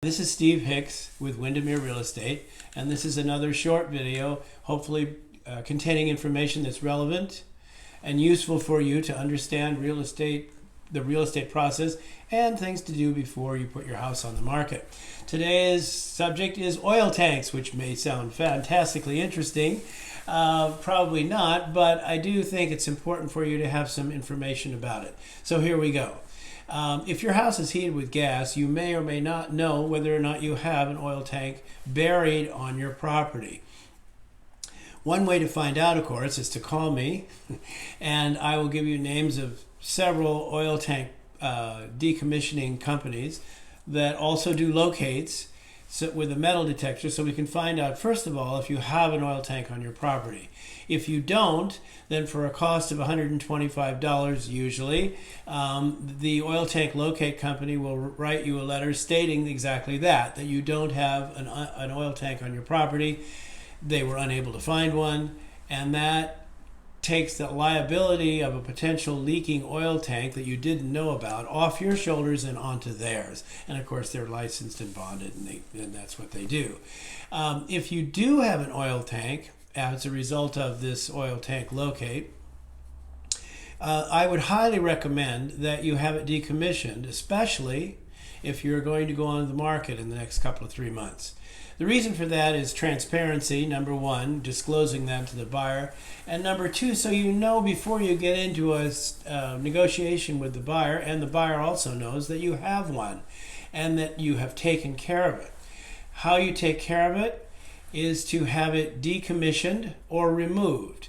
This is Steve Hicks with Windermere Real Estate, and this is another short video, hopefully containing information that's relevant and useful for you to understand the real estate process, and things to do before you put your house on the market. Today's subject is oil tanks, which may sound fantastically interesting. Probably not, but I do think it's important for you to have some information about it. So here we go. If your house is heated with gas, you may or may not know whether or not you have an oil tank buried on your property. One way to find out, of course, is to call me, and I will give you names of several oil tank decommissioning companies that also do locates with a metal detector, so we can find out, first of all, if you have an oil tank on your property. If you don't, then for a cost of $125 usually, the oil tank locate company will write you a letter stating exactly that you don't have an oil tank on your property. They were unable to find one, and that takes the liability of a potential leaking oil tank that you didn't know about off your shoulders and onto theirs. And of course, they're licensed and bonded, and that's what they do. If you do have an oil tank as a result of this oil tank locate, I would highly recommend that you have it decommissioned, especially if you're going to go on the market in the next couple of 3 months. The reason for that is transparency, number one, disclosing that to the buyer, and number two, so you know before you get into a negotiation with the buyer, and the buyer also knows that you have one and that you have taken care of it. How you take care of it is to have it decommissioned or removed.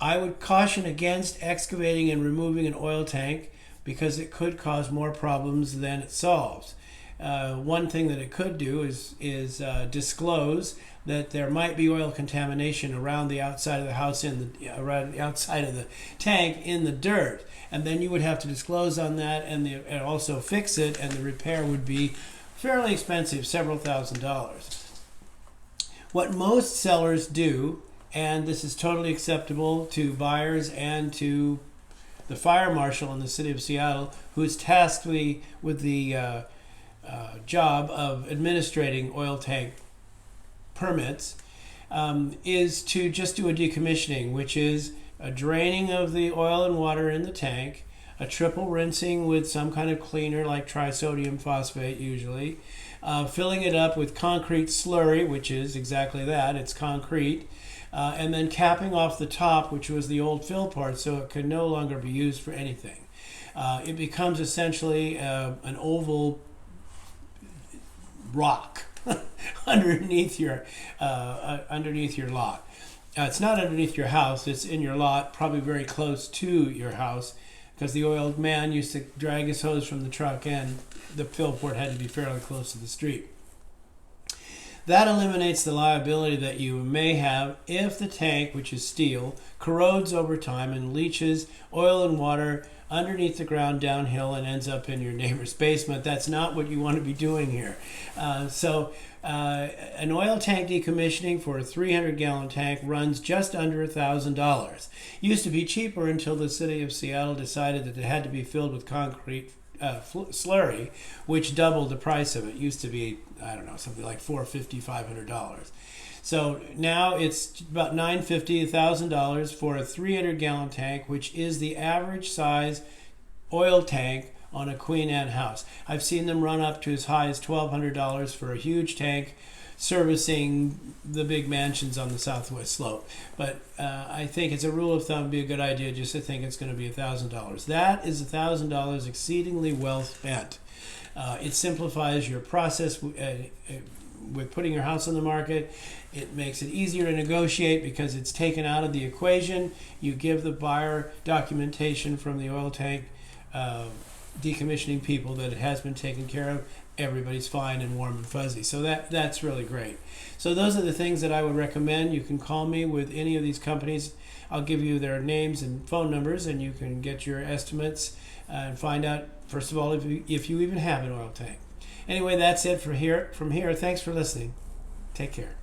I would caution against excavating and removing an oil tank because it could cause more problems than it solves. One thing that it could do is disclose that there might be oil contamination around the outside of the house, around the outside of the tank in the dirt, and then you would have to disclose on that and also fix it, and the repair would be fairly expensive, several $1,000s. What most sellers do, and this is totally acceptable to buyers and to the fire marshal in the city of Seattle, who is tasked with the job of administrating oil tank permits, is to just do a decommissioning, which is a draining of the oil and water in the tank, a triple rinsing with some kind of cleaner like trisodium phosphate usually, filling it up with concrete slurry, which is exactly that, it's concrete, and then capping off the top, which was the old fill part, so it could no longer be used for anything. It becomes essentially an oval rock underneath your lot. It's not underneath your house, it's in your lot, probably very close to your house, because the oil man used to drag his hose from the truck and the fill port had to be fairly close to the street. That eliminates the liability that you may have if the tank, which is steel, corrodes over time and leaches oil and water underneath the ground downhill and ends up in your neighbor's basement. That's not what you want to be doing here. An oil tank decommissioning for a 300-gallon tank runs just under $1,000. Used to be cheaper until the city of Seattle decided that it had to be filled with concrete slurry, which doubled the price of it. It used to be, I don't know, something like $450, $500. So now it's about $950, $1,000 for a 300-gallon tank, which is the average size oil tank on a Queen Anne house. I've seen them run up to as high as $1,200 for a huge tank servicing the big mansions on the southwest slope. But I think it's a rule of thumb, it'd be a good idea just to think it's going to be $1,000. That is $1,000 exceedingly well spent. It simplifies your process with putting your house on the market. It makes it easier to negotiate because it's taken out of the equation. You give the buyer documentation from the oil tank decommissioning people that it has been taken care of. Everybody's fine and warm and fuzzy. So that's really great. So those are the things that I would recommend. You can call me with any of these companies. I'll give you their names and phone numbers, and you can get your estimates and find out, first of all, if you even have an oil tank. Anyway, that's it from here. Thanks for listening. Take care.